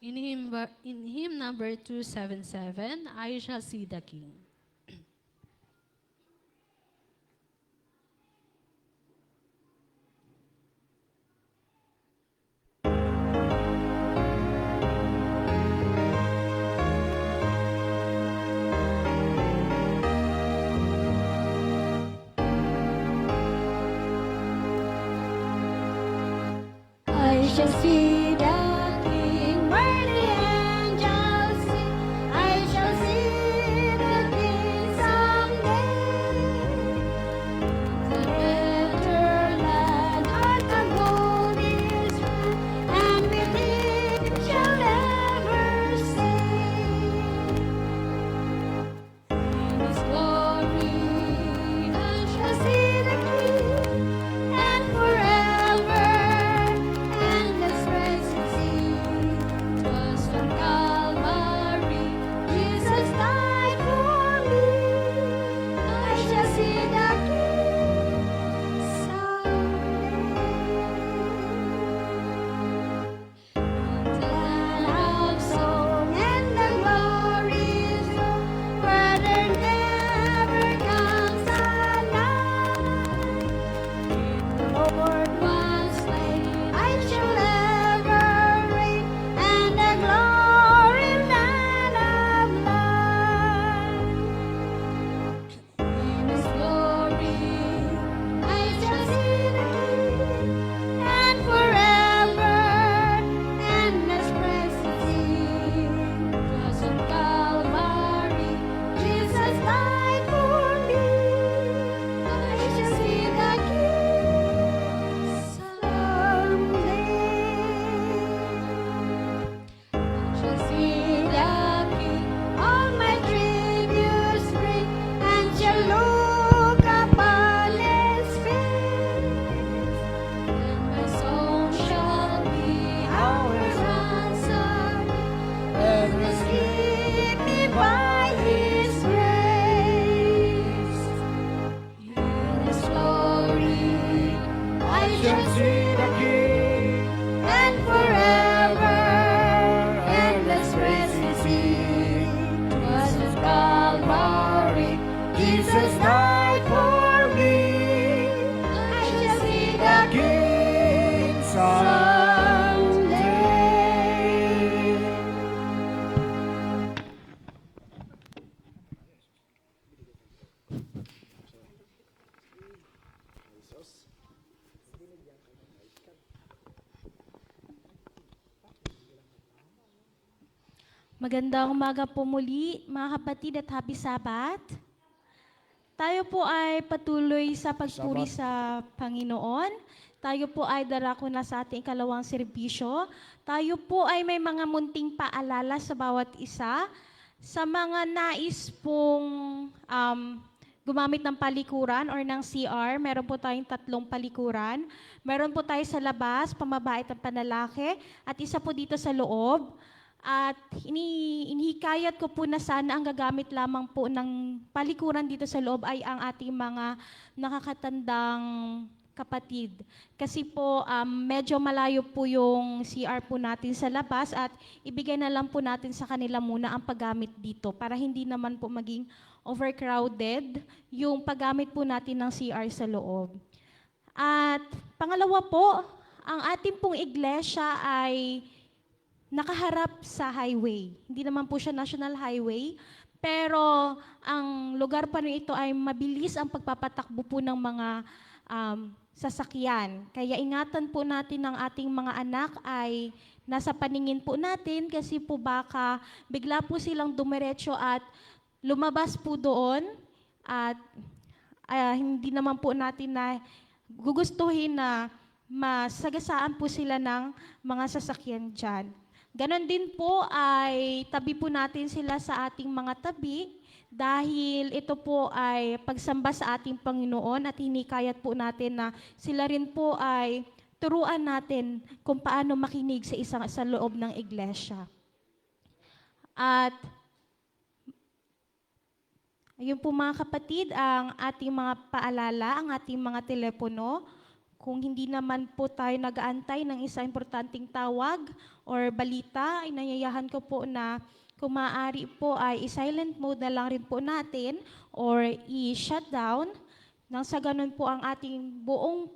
In hymn number 277, I Shall See the King. I shall see the King, where the angels sing. I shall see the King someday. The better land of the gold is found, and with him shall ever stay. In his glory I shall see the King, and forever endless presence see. 'Twas on Calvary Jesus died for me. I shall see the King someday. The land of song and the glories where there never comes a night. The Lord was slain, I shall ever reign, and the glory land of light. In His glory I shall see the King, and forever endless presence see. 'Twas on Calvary Jesus died for me. I shall see the King someday. I shall see the King, all my tributes bring, and shall look upon His face. And my soul shall be ours ransom, and will keep me by His grace. In His glory I shall see the King, and forever endless presence see. 'Twas at Calvary Jesus died for me. I shall see the King someday. Magandang umaga po muli, mga kapatid at happy Sabat. Tayo po ay patuloy sa pagpuri sa Panginoon. Tayo po ay darako na sa ating ikalawang serbisyo. Tayo po ay may mga munting paalala sa bawat isa. Sa mga nais pong gumamit ng palikuran or ng CR, meron po tayong 3 palikuran. Meron po tayo sa labas, pamabait at panlalaki, at isa po dito sa loob. At inihikayat ko po na sana ang gagamit lamang po ng palikuran dito sa loob ay ang ating mga nakakatandang kapatid. Kasi po medyo malayo po yung CR po natin sa labas at ibigay na lang po natin sa kanila muna ang paggamit dito para hindi naman po maging overcrowded yung paggamit po natin ng CR sa loob. At pangalawa po, ang ating pong iglesia ay nakaharap sa highway. Hindi naman po siya national highway, pero ang lugar pa rin ito ay mabilis ang pagpapatakbo po ng mga sasakyan. Kaya ingatan po natin ang ating mga anak ay nasa paningin po natin kasi po baka bigla po silang dumiretso at lumabas po doon at hindi naman po natin na gugustuhin na masagasaan po sila ng mga sasakyan dyan. Ganon din po ay tabi po natin sila sa ating mga tabi dahil ito po ay pagsamba sa ating Panginoon at hinikayat po natin na sila rin po ay turuan natin kung paano makinig sa loob ng iglesia. At ayun po mga kapatid, ang ating mga paalala, ang ating mga telepono. kung hindi naman po tayo nag-aantay ng isang importanteng tawag or balita, inayayahan ko po na kung maaari po ay i-silent mode na lang rin po natin or i-shut down nang sa ganun po ang ating buong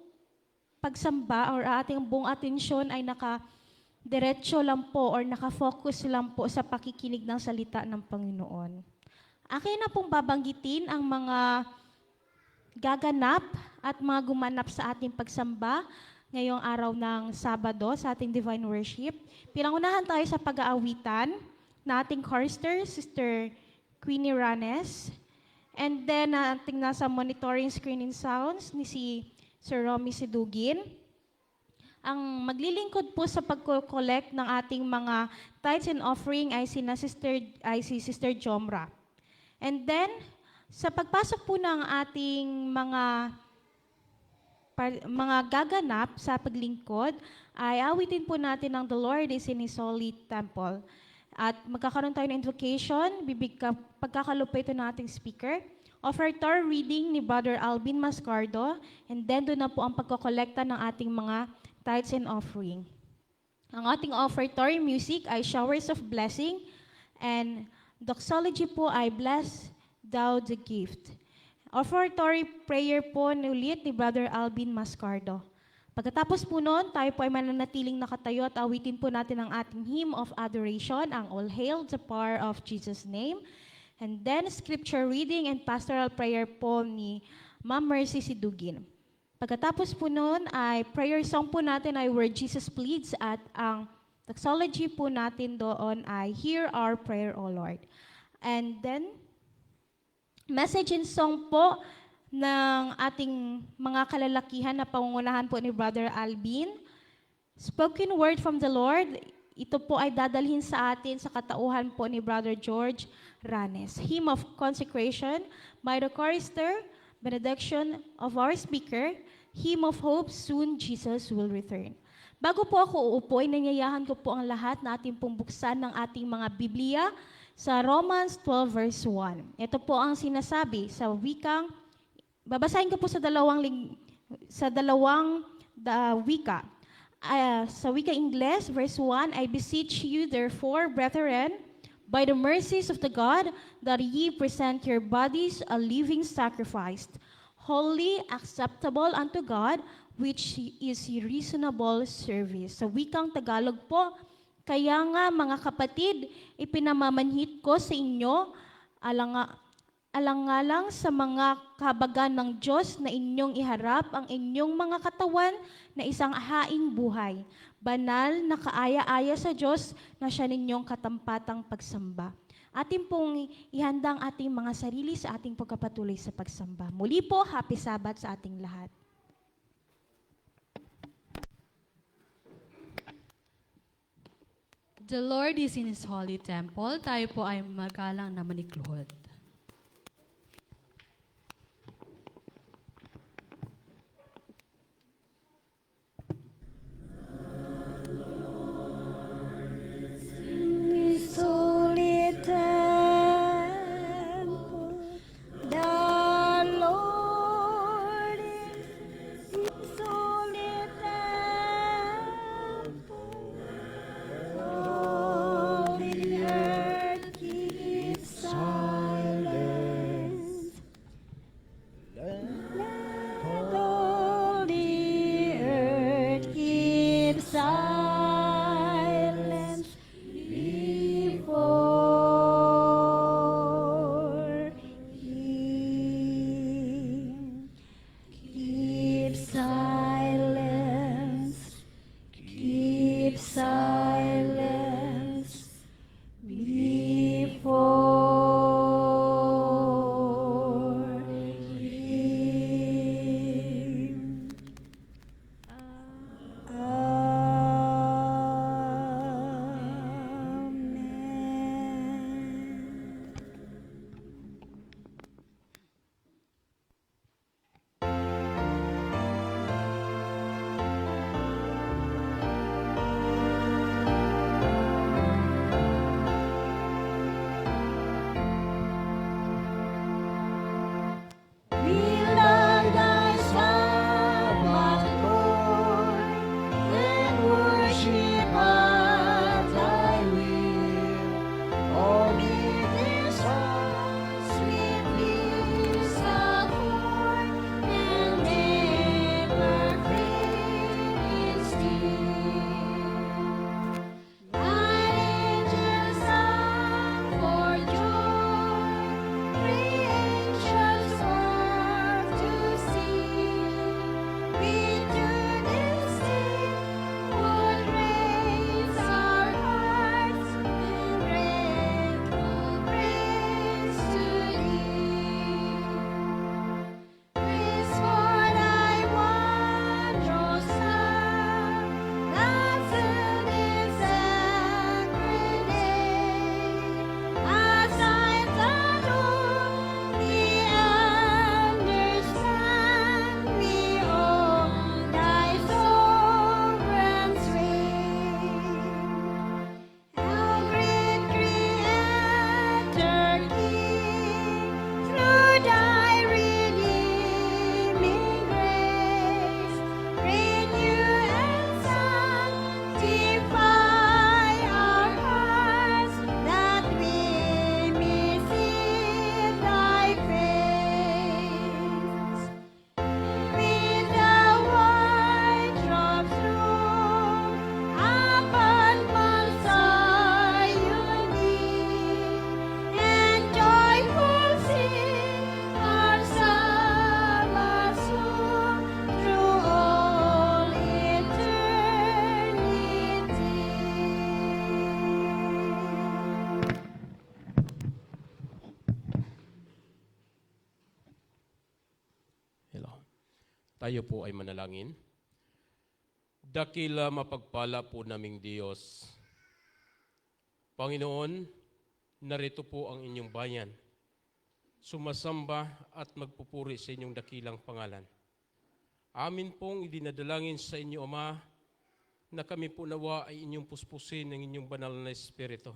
pagsamba or ating buong atensyon ay naka-diretso lang po or naka-focus lang po sa pakikinig ng salita ng Panginoon. Akin na pong babanggitin ang mga gaganap at mga gumanap sa ating pagsamba ngayong araw ng Sabado sa ating Divine Worship. Pinangunahan tayo sa pag-aawitan na ating chorister, Sister Queenie Ranes. And then, ating nasa monitoring screen and sounds ni si Sir Romy Sidugin. Ang maglilingkod po sa pag-collect ng ating mga tithes and offering ay si Sister Jomra. And then, sa pagpasok po ng ating mga gaganap sa paglingkod, ay awitin po natin ng The Lord is in His Holy Temple. At magkakaroon tayo ng invocation, pagkakalupay ito ng ating speaker, offertory reading ni Brother Alvin Mascardo, and then doon na po ang pagkokolekta ng ating mga tithes and offering. Ang ating offertory music ay Showers of Blessing, and doxology po ay Bless Thou the Gift. Offertory prayer po ulit ni Brother Alvin Mascardo. Pagkatapos po noon, tayo po ay mananatiling nakatayo at awitin po natin ang ating hymn of adoration, ang All Hail the Power of Jesus' Name. And then, scripture reading and pastoral prayer po ni Ma'am Mercy Sidugin. Pagkatapos po noon, ay prayer song po natin ay Where Jesus Pleads at ang doxology po natin doon ay Hear Our Prayer, O Lord. And then, message and song po ng ating mga kalalakihan na pangungunahan po ni Brother Alvin. Spoken word from the Lord, ito po ay dadalhin sa atin sa katauhan po ni Brother George Ranes. Hymn of consecration by the chorister, benediction of our speaker, hymn of hope, soon Jesus will return. Bago po ako uupo, nanyayahan ko po ang lahat na ating pong buksan ng ating mga Biblia sa Romans 12 verse 1. Ito po ang sinasabi sa wikang, babasahin ko po sa dalawang wika. Sa wika Ingles, verse 1, I beseech you therefore, brethren, by the mercies of the God, that ye present your bodies a living sacrifice, holy, acceptable unto God, which is your reasonable service. Sa wikang Tagalog po, kaya nga mga kapatid, ipinamamanhit ko sa inyo, alang-alang sa mga kahabagan ng Diyos na inyong iharap ang inyong mga katawan na isang haing buhay, banal na kaaya-aya sa Diyos na siya ninyong katampatang pagsamba. Atin pong ihanda ang ating mga sarili sa ating pagkapatuloy sa pagsamba. Muli po, happy Sabbath sa ating lahat. The Lord is in His holy temple. Tayo po ay magalang na manikluhod. His holy temple, the Lord is His holy temple. All the earth gives sigh. Tayo po ay manalangin. Dakila mapagpala po naming Diyos. Panginoon, narito po ang inyong bayan. Sumasamba at magpupuri sa inyong dakilang pangalan. Amin pong idinadalangin sa inyo, Ama, na kami po nawa ay inyong puspusin ng inyong banal na Espiritu.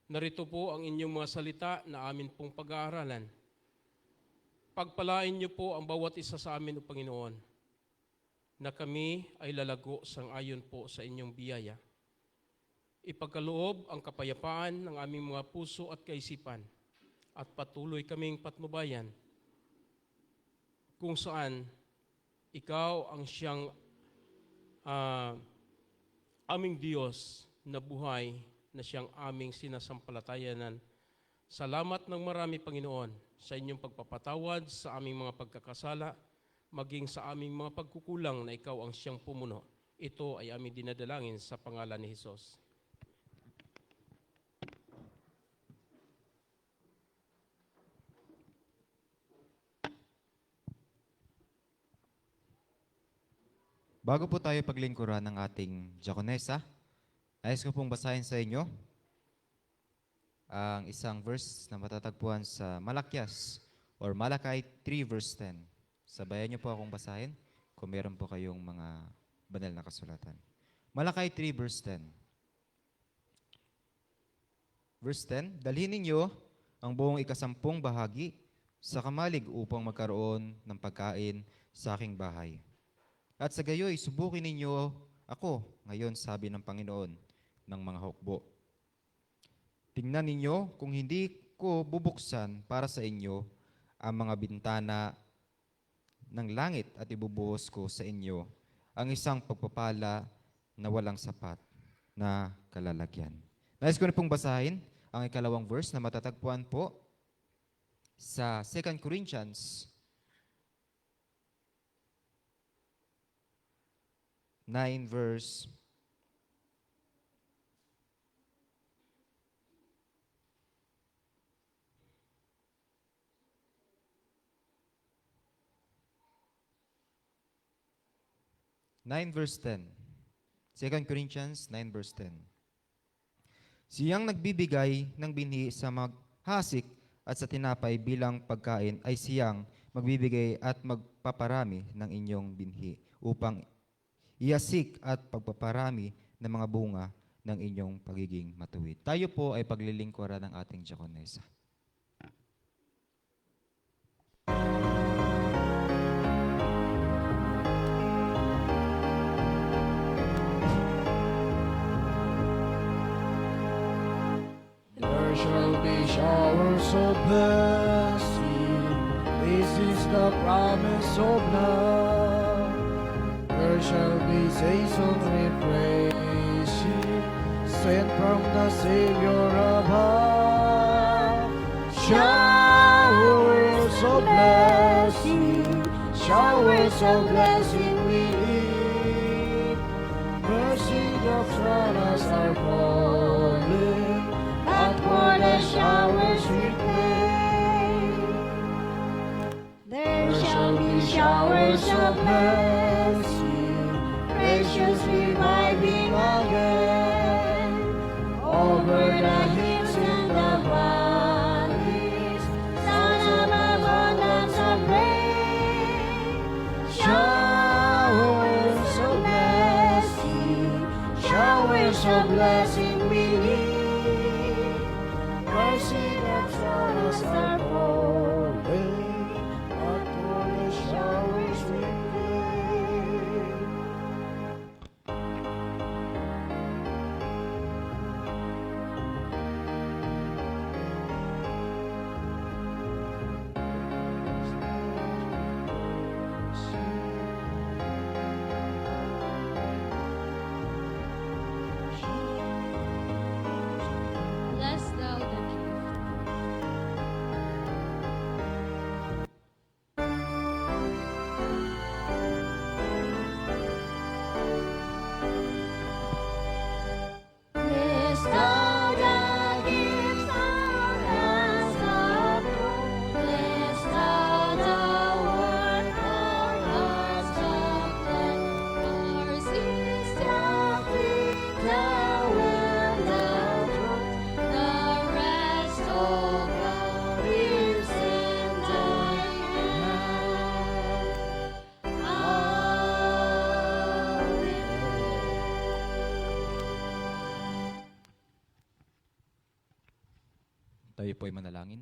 Narito po ang inyong mga salita na amin pong pag-aaralan. Pagpalain niyo po ang bawat isa sa amin, O Panginoon, na kami ay lalago sang-ayon po sa inyong biyaya. Ipagkaloob ang kapayapaan ng aming mga puso at kaisipan at patuloy kaming patnubayan kung saan ikaw ang siyang aming Diyos na buhay na siyang aming sinasampalatayanan. Salamat ng marami, Panginoon, sa inyong pagpapatawad sa aming mga pagkakasala, maging sa aming mga pagkukulang na ikaw ang siyang pumuno. Ito ay aming dinadalangin sa pangalan ni Jesus. Bago po tayo paglingkuran ng ating diakonesa, nais ko pong basahin sa inyo ang isang verse na matatagpuan sa Malakyas or Malakay 3 verse 10. Sabayan niyo po akong basahin kung meron po kayong mga banal na kasulatan. Malakay 3 verse 10. Verse 10, dalhin ninyo ang buong ikasampung bahagi sa kamalig upang magkaroon ng pagkain sa aking bahay. At sa gayoy, subukin ninyo ako, ngayon sabi ng Panginoon ng mga hukbo. Tingnan ninyo kung hindi ko bubuksan para sa inyo ang mga bintana ng langit at ibubuhos ko sa inyo ang isang pagpapala na walang sapat na kalalagyan. Nais ko na pong basahin ang ikalawang verse na matatagpuan po sa 2 Corinthians 9 verse 9 verse 10. 2 Corinthians 9 verse 10. Siyang nagbibigay ng binhi sa maghasik at sa tinapay bilang pagkain ay siyang magbibigay at magpaparami ng inyong binhi upang iasik at pagpaparami ng mga bunga ng inyong pagiging matuwid. Tayo po ay paglilingkuran ng ating diakonesa. There shall be showers of blessing. This is the promise of love. There shall be seasons refreshing, sent from the Savior above. Showers of blessing, showers of blessing we need. Mercy of us are falling, but for the showers we pray. There shall be showers of blessing, precious reviving again, over the hills and the valleys, sun of abundance of rain. Showers of blessing we need. Mercy that showers are falling, but for the showers we pray. Bless thou the gift. Tayo po ay manalangin.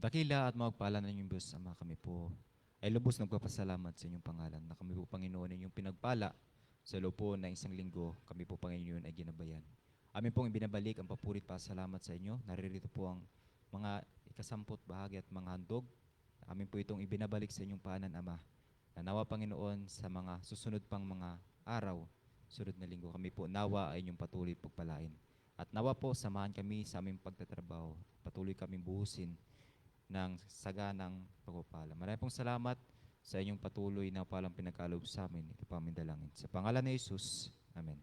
Dakila at mapagpala na inyong Diyos, Ama, kami po ay lubos nagpapasalamat sa inyong pangalan na kami po, Panginoon, inyong pinagpala sa loob po na isang linggo, kami po, Panginoon, ay ginabayan. Amin pong ibinabalik ang papurit pa salamat sa inyo. Naririto po ang mga ikasamput bahagi at mga handog. Amin po itong ibinabalik sa inyong paanan, Ama. Na nawa, Panginoon, sa mga susunod pang mga araw, sunod na linggo, kami po nawa ay inyong patuloy pagpalain. At nawa po, samahan kami sa aming pagtatrabaho. Patuloy kaming buhusin ng saganang pagpapala. Maraming pong salamat sa inyong patuloy na palang pinagkaloob sa amin. Ito pa aming dalangin. Sa pangalan ni Jesus. Amen.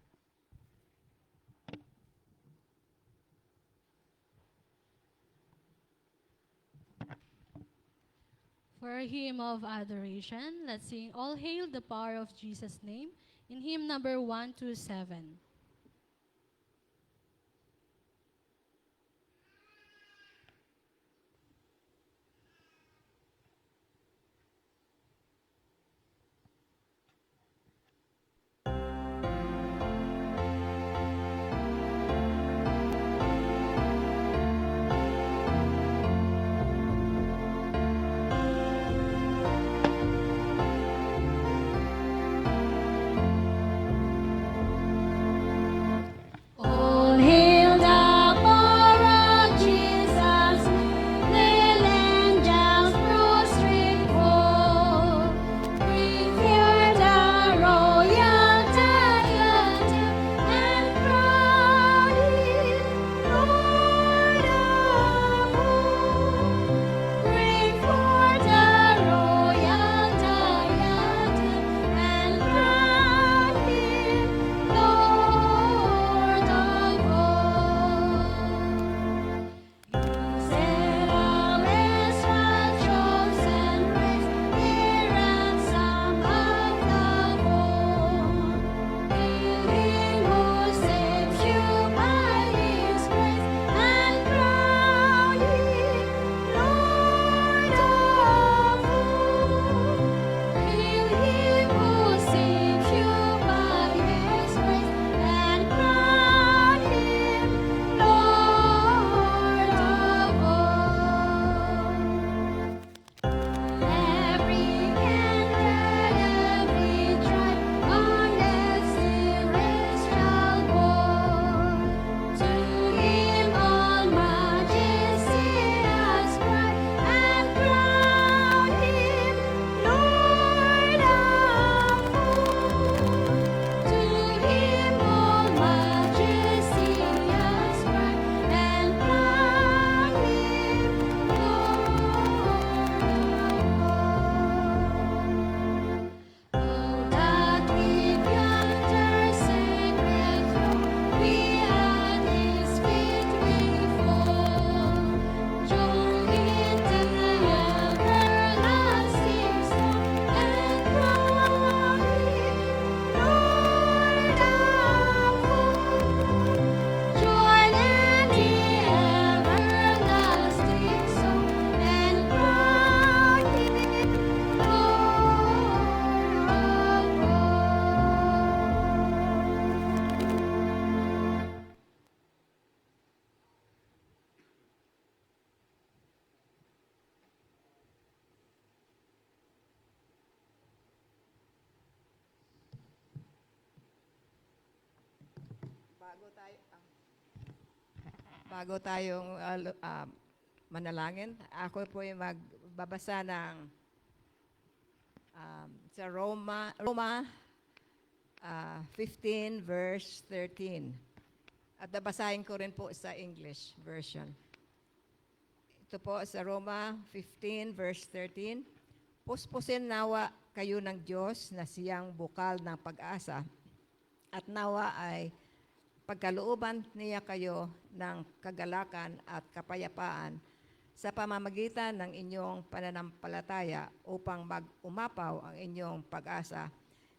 For a hymn of adoration, let's sing All Hail the Power of Jesus' Name in hymn number 127. All hail the power of Jesus, let angels prostrate fall. Bring here the royal diadem and crown him Lord of all. Bring forth the royal diadem and crown him Lord of all. Israel is one chosen race, the ransom of the born. Hail him who saves you by his grace, and crown him Lord of all. Hail him who saves you by his grace, and crown him Lord of all. Every kindred, every tribe, on this earth shall bow. To him all majesty ascribe, and crown him Lord of all. To him all majesty ascribe, and crown him Lord. Oh, that we enter sacred throne, we at his feet we fall. Join into the everlasting song, and crown him Lord of all. Join in the everlasting song, and crown him Lord of all. Bago tayong manalangin, ako po yung magbabasa ng sa Roma 15 verse 13. At babasahin ko rin po sa English version. Ito po sa Roma 15 verse 13. Puspusin nawa kayo ng Diyos na siyang bukal ng pag-asa, at nawa ay pagkalooban niya kayo ng kagalakan at kapayapaan sa pamamagitan ng inyong pananampalataya upang mag-umapaw ang inyong pag-asa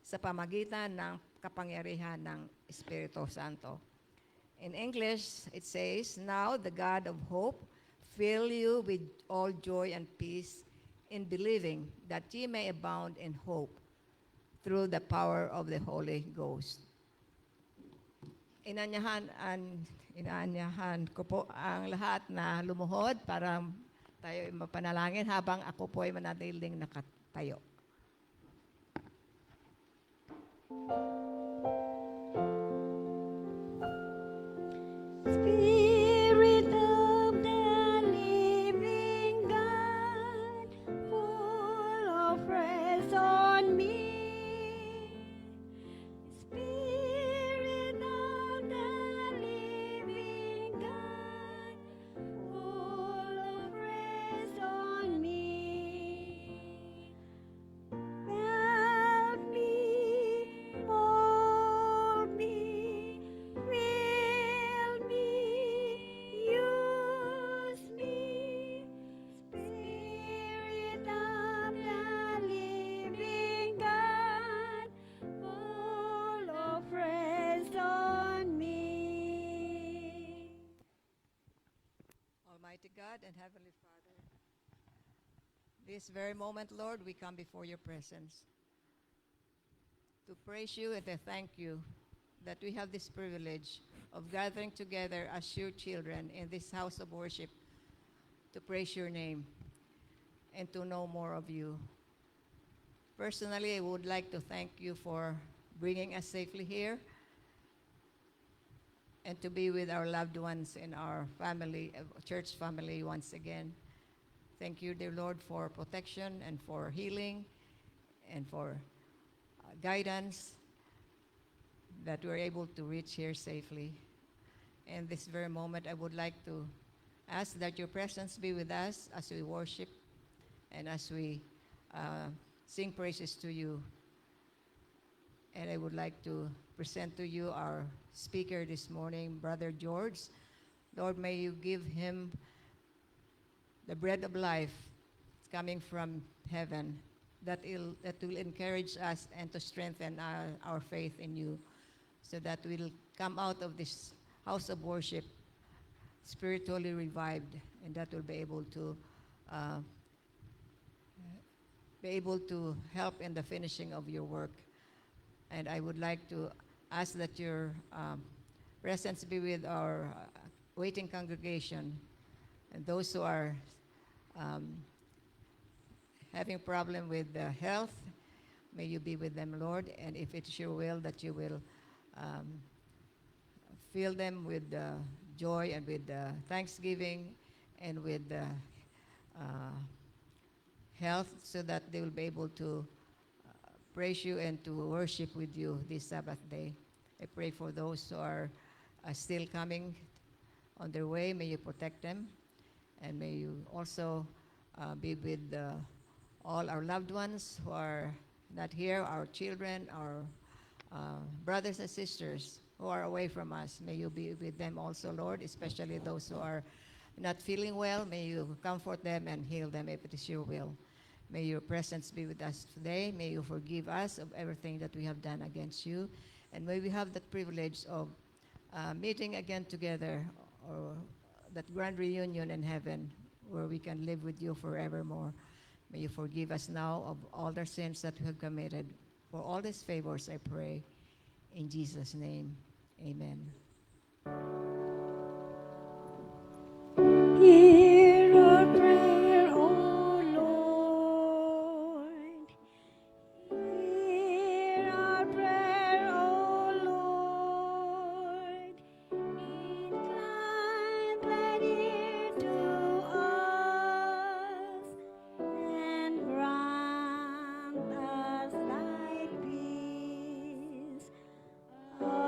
sa pamagitan ng kapangyarihan ng Espiritu Santo. In English, it says, Now the God of hope fill you with all joy and peace in believing, that ye may abound in hope through the power of the Holy Ghost. Inanyahan inaanyahan ko po ang lahat na lumuhod para tayo ay mapanalangin habang ako po ay manatiling nakatayo. Spirit of the living God, full of praise on me. Spirit of the living God, full of praise on me. Help me, mold me, fill me, use me. Spirit of the living God, full of praise on me. Almighty God and Heavenly Father, this very moment, Lord, we come before your presence to praise you and to thank you that we have this privilege of gathering together as your children in this house of worship to praise your name and to know more of you. Personally, I would like to thank you for bringing us safely here and to be with our loved ones in our family, church family once again. Thank you, dear Lord, for protection and for healing and for guidance that we're able to reach here safely. In this very moment, I would like to ask that your presence be with us as we worship and as we sing praises to you. And I would like to present to you our speaker this morning, Brother George. Lord, may you give him the bread of life coming from heaven that will encourage us and to strengthen our faith in you, so that we'll come out of this house of worship spiritually revived, and that will be able to help in the finishing of your work. And I would like to ask that your presence be with our waiting congregation and those who are having problem with health. May you be with them, Lord, and if it's your will that you will fill them with joy and with thanksgiving and with health, so that they will be able to praise you and to worship with you this Sabbath day. I pray for those who are still coming on their way. May you protect them, and may you also be with all our loved ones who are not here, our children, our brothers and sisters who are away from us. May you be with them also, Lord, especially those who are not feeling well. May you comfort them and heal them if it is your will. May your presence be with us today. May you forgive us of everything that we have done against you. And may we have that privilege of meeting again together, or that grand reunion in heaven where we can live with you forevermore. May you forgive us now of all the sins that we have committed. For all these favors, I pray in Jesus' name. Amen. Hear our prayer, O Lord. Hear our prayer, O Lord. Incline thine ear to us, and grant us thy peace. Amen.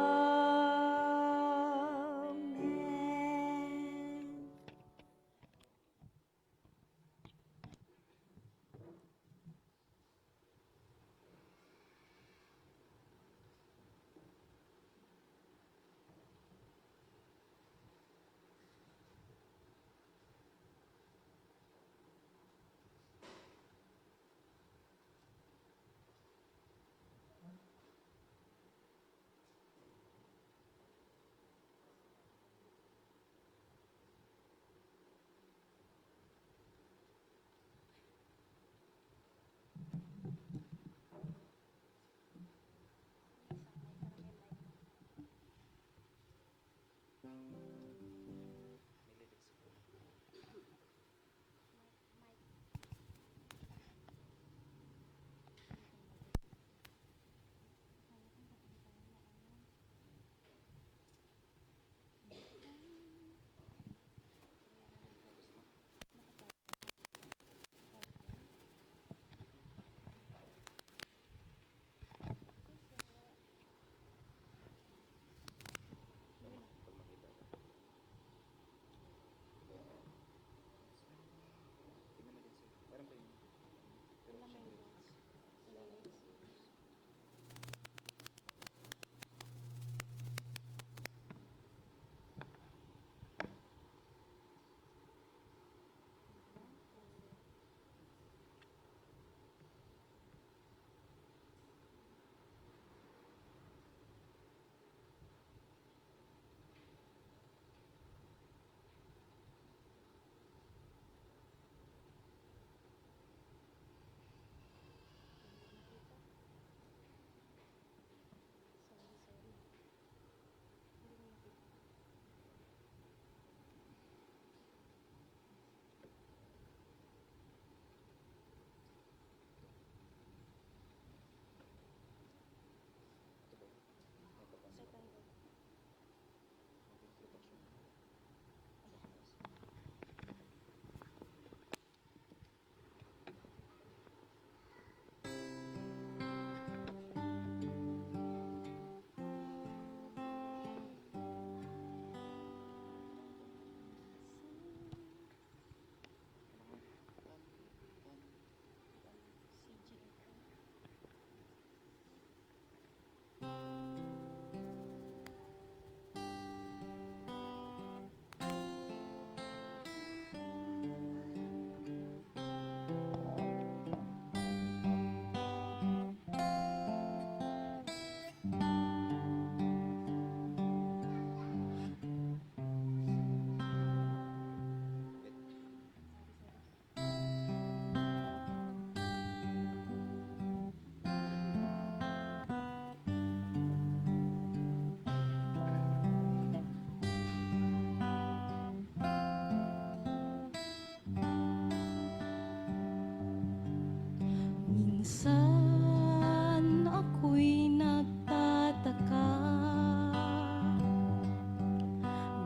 Minsan ako'y nagtataka,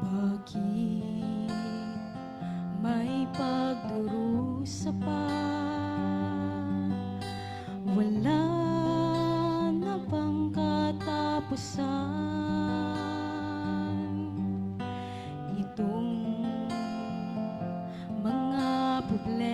bakit may pagdurusa pa? Wala na bang katapusan itong mga problema?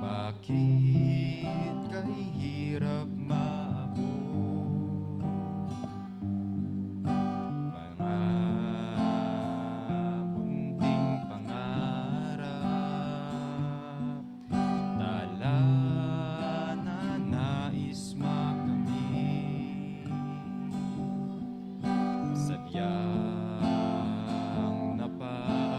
Bakit kay hirap maabot mga munting pangarap? Tala na nais makamit, sadyang napakahirap.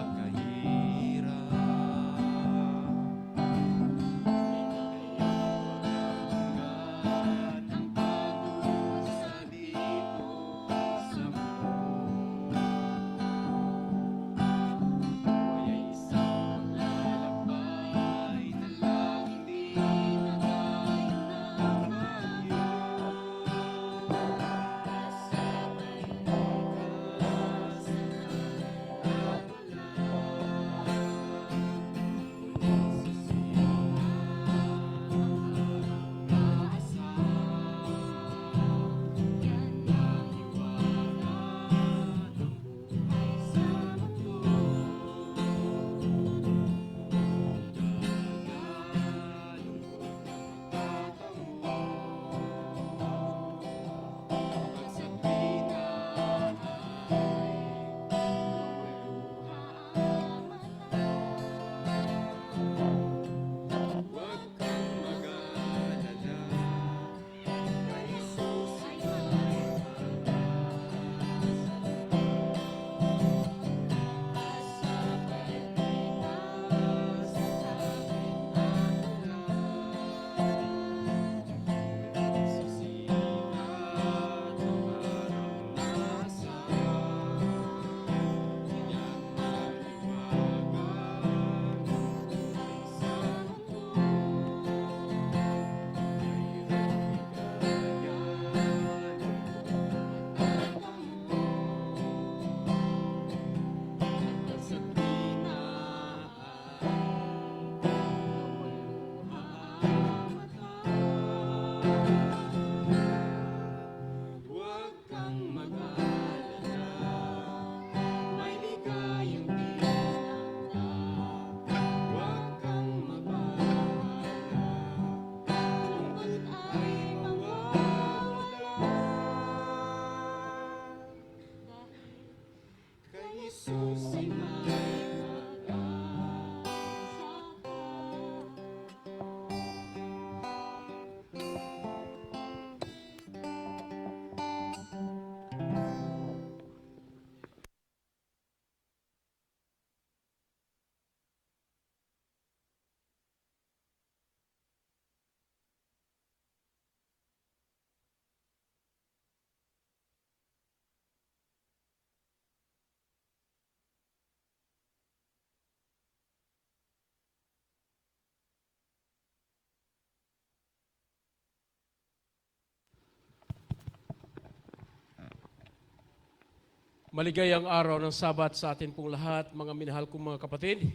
Maligayang araw ng Sabat sa atin pong lahat, mga minahal kong mga kapatid.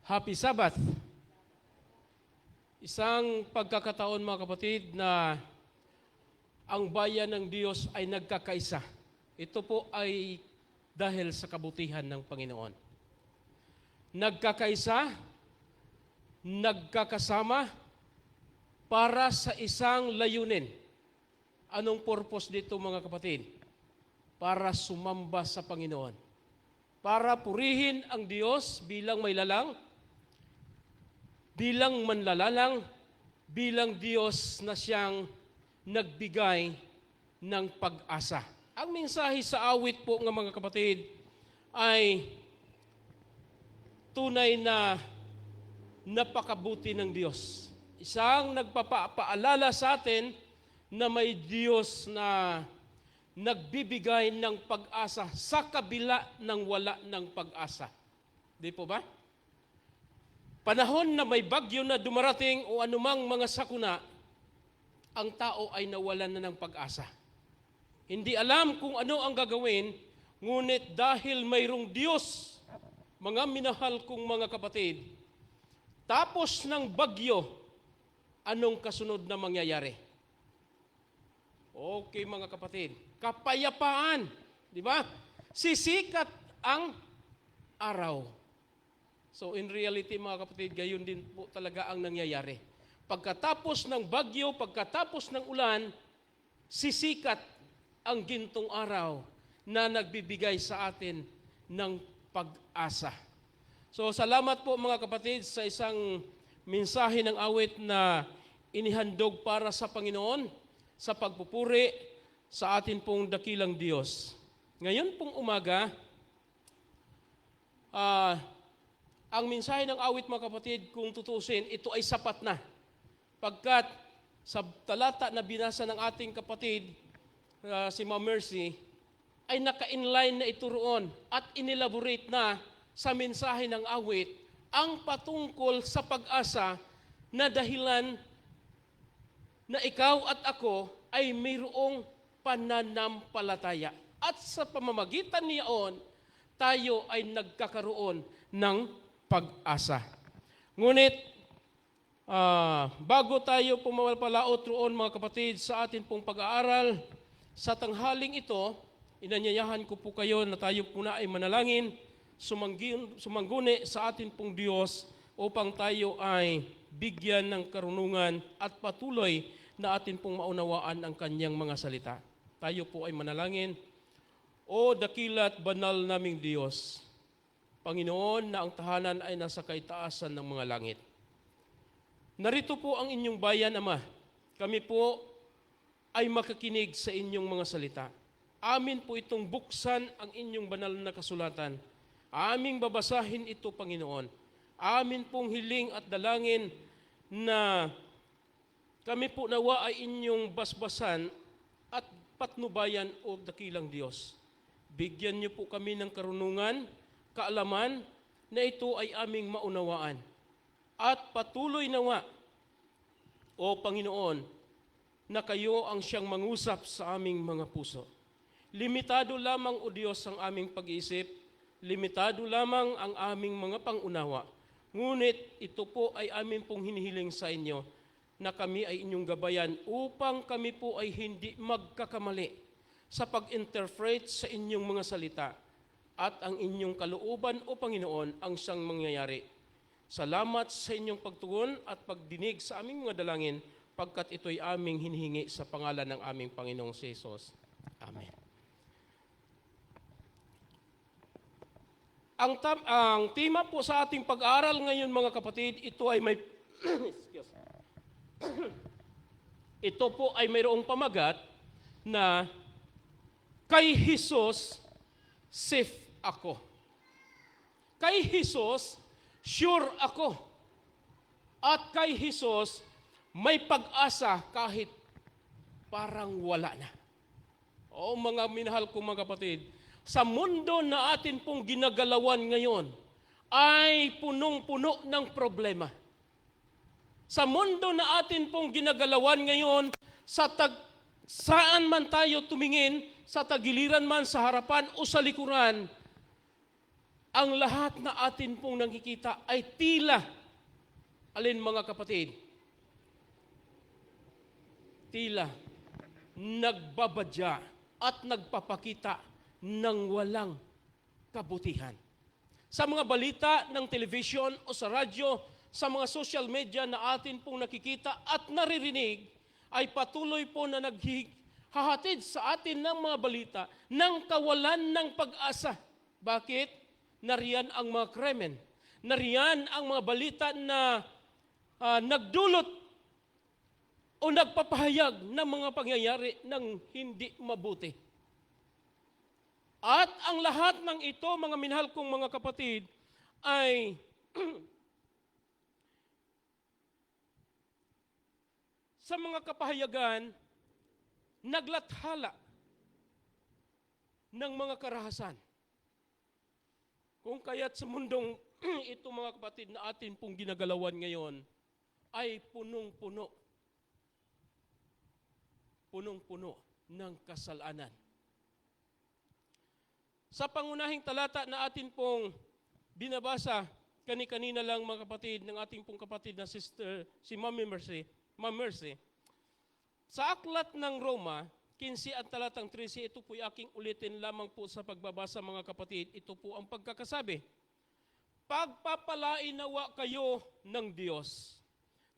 Happy Sabbath! Isang pagkakataon mga kapatid na ang bayan ng Diyos ay nagkakaisa. Ito po ay dahil sa kabutihan ng Panginoon. Nagkakaisa, nagkakasama para sa isang layunin. Anong purpose dito mga kapatid? Para sumamba sa Panginoon. Para purihin ang Diyos bilang may lalang, bilang manlalalang, bilang Diyos na siyang nagbigay ng pag-asa. Ang mensahe sa awit po ng mga kapatid ay tunay na napakabuti ng Diyos. Isang nagpapaalala sa atin na may Diyos na nagbibigay ng pag-asa sa kabila ng wala ng pag-asa. Di po ba? Panahon na may bagyo na dumarating o anumang mga sakuna, ang tao ay nawalan na ng pag-asa. Hindi alam kung ano ang gagawin, ngunit dahil mayroong Diyos, mga minahal kong mga kapatid, tapos ng bagyo, anong kasunod na mangyayari? Okay mga kapatid, kapayapaan, di ba? Sisikat ang araw. So in reality mga kapatid, gayon din po talaga ang nangyayari. Pagkatapos ng bagyo, pagkatapos ng ulan, sisikat ang gintong araw na nagbibigay sa atin ng pag-asa. So salamat po mga kapatid sa isang mensahe ng awit na inihandog para sa Panginoon, sa pagpupuri sa atin pong dakilang Diyos. Ngayon pong umaga, ang mensahe ng awit mga kapatid, kung tutusin, ito ay sapat na. Pagkat sa talata na binasa ng ating kapatid, si Ma'am Mercy, ay naka-inline na ito roon at inelaborate na sa mensahe ng awit ang patungkol sa pag-asa na dahilan na ikaw at ako ay mayroong pananampalataya. At sa pamamagitan niyaon, tayo ay nagkakaroon ng pag-asa. Ngunit, bago tayo pumapalaot roon mga kapatid sa atin pong pag-aaral, sa tanghaling ito, inanyayahan ko po kayo na tayo muna ay manalangin, sumangguni sa atin pong Diyos upang tayo ay bigyan ng karunungan at patuloy na atin pong maunawaan ang kanyang mga salita. Tayo po ay manalangin. O dakilat banal naming Diyos, Panginoon na ang tahanan ay nasa kaitaasan ng mga langit. Narito po ang inyong bayan, Ama. Kami po ay makakinig sa inyong mga salita. Amin po itong buksan ang inyong banal na kasulatan. Aming babasahin ito, Panginoon. Amin pong hiling at dalangin na kami po nawa ay inyong basbasan at patnubayan o dakilang Diyos. Bigyan niyo po kami ng karunungan, kaalaman na ito ay aming maunawaan. At patuloy nawa, o Panginoon, na kayo ang siyang mangusap sa aming mga puso. Limitado lamang, o Diyos, ang aming pag-iisip, limitado lamang ang aming mga pangunawa. Ngunit ito po ay amin pong hinihiling sa inyo na kami ay inyong gabayan upang kami po ay hindi magkakamali sa pag-interpret sa inyong mga salita at ang inyong kalooban, o Panginoon, ang siyang mangyayari. Salamat sa inyong pagtugon at pagdinig sa aming mga dalangin pagkat ito'y aming hinihingi sa pangalan ng aming Panginoong Jesus. Amen. Ang tema po sa ating pag-aaral ngayon mga kapatid, ito ay may ito po ay mayroong pamagat na kay Jesus safe ako. Kay Jesus sure ako. At kay Jesus may pag-asa kahit parang wala na. O mga minahal kong mga kapatid, sa mundo na atin pong ginagalawan ngayon ay punong-puno ng problema. Sa mundo na atin pong ginagalawan ngayon, sa saan man tayo tumingin, sa tagiliran man, sa harapan o sa likuran, ang lahat na atin pong nakikita ay tila, alin mga kapatid, tila nagbabadya at nagpapakita ng walang kabutihan. Sa mga balita ng television o sa radyo, sa mga social media na atin pong nakikita at naririnig, ay patuloy po na naghahatid sa atin ng mga balita ng kawalan ng pag-asa. Bakit? Nariyan ang mga krimen. Nariyan ang mga balita na nagdulot o nagpapahayag ng mga pangyayari ng hindi mabuti. At ang lahat ng ito, mga minahal kong mga kapatid, ay sa mga kapahayagan, naglathala ng mga karahasan. Kung kaya't sa mundong ito mga kapatid na atin pong ginagalawan ngayon, ay punong-puno. Punong-puno ng kasalanan. Sa pangunahing talata na atin pong binabasa, kani-kanina lang mga kapatid, ng ating pong kapatid na sister, si Ma'am Mercy, sa aklat ng Roma, 15 at talatang 13, ito po'y aking ulitin lamang po sa pagbabasa mga kapatid, ito po ang pagkakasabi. Pagpapalain nawa kayo ng Diyos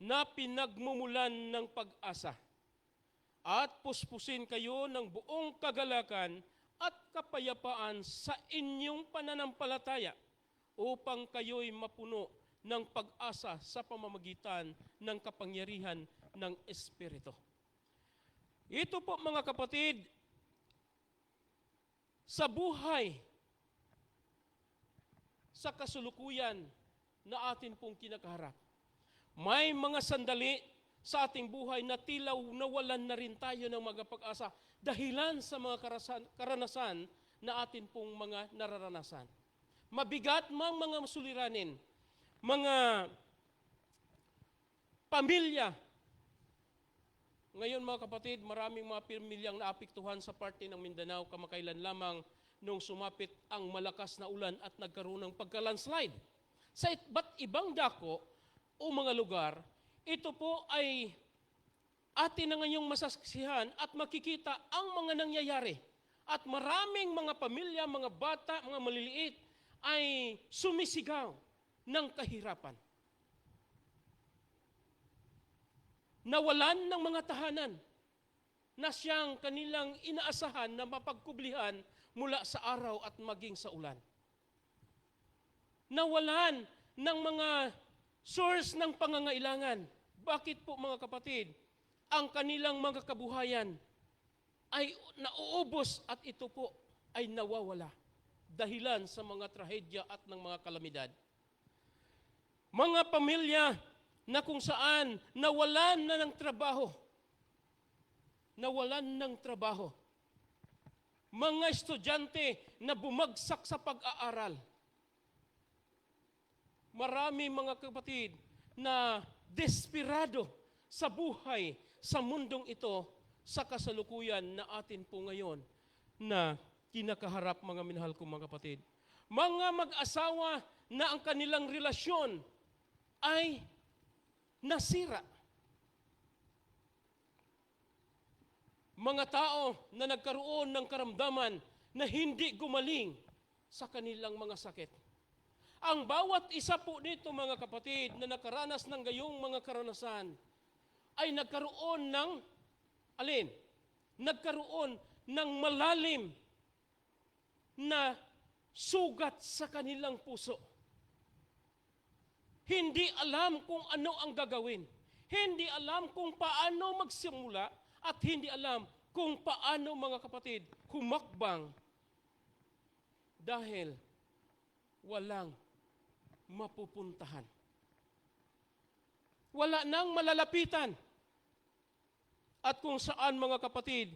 na pinagmumulan ng pag-asa at puspusin kayo ng buong kagalakan at kapayapaan sa inyong pananampalataya upang kayo'y mapuno ng pag-asa sa pamamagitan ng kapangyarihan ng Espiritu. Ito po mga kapatid, sa buhay, sa kasulukuyan na atin pong kinakaharap, may mga sandali sa ating buhay na tila nawalan na rin tayo ng mga pag-asa dahilan sa mga karanasan na atin pong mga nararanasan. Mabigat mang mga suliranin, mga pamilya. Ngayon mga kapatid, maraming mga pamilyang naapektuhan sa parte ng Mindanao kamakailan lamang nung sumapit ang malakas na ulan at nagkaroon ng pagka-landslide. Sa iba't ibang dako o mga lugar, ito po ay atin na ngayong masaksihan at makikita ang mga nangyayari. At maraming mga pamilya, mga bata, mga maliliit ay sumisigaw ng kahirapan. Nawalan ng mga tahanan na siyang kanilang inaasahan na mapagkublihan mula sa araw at maging sa ulan. Nawalan ng mga source ng pangangailangan. Bakit po mga kapatid? Ang kanilang mga kabuhayan ay nauubos at ito po ay nawawala dahilan sa mga trahedya at ng mga kalamidad. Mga pamilya na kung saan nawalan na ng trabaho. Nawalan ng trabaho. Mga estudyante na bumagsak sa pag-aaral. Marami mga kapatid na desperado sa buhay sa mundong ito sa kasalukuyan na atin po ngayon na kinakaharap mga minahal kong mga kapatid. Mga mag-asawa na ang kanilang relasyon ay nasira. Mga tao na nagkaroon ng karamdaman na hindi gumaling sa kanilang mga sakit. Ang bawat isa po nito mga kapatid na nakaranas ng gayong mga karanasan ay nagkaroon ng alin? Nagkaroon ng malalim na sugat sa kanilang puso. Hindi alam kung ano ang gagawin. Hindi alam kung paano magsimula at hindi alam kung paano mga kapatid humakbang dahil walang mapupuntahan. Wala nang malalapitan. At kung saan mga kapatid,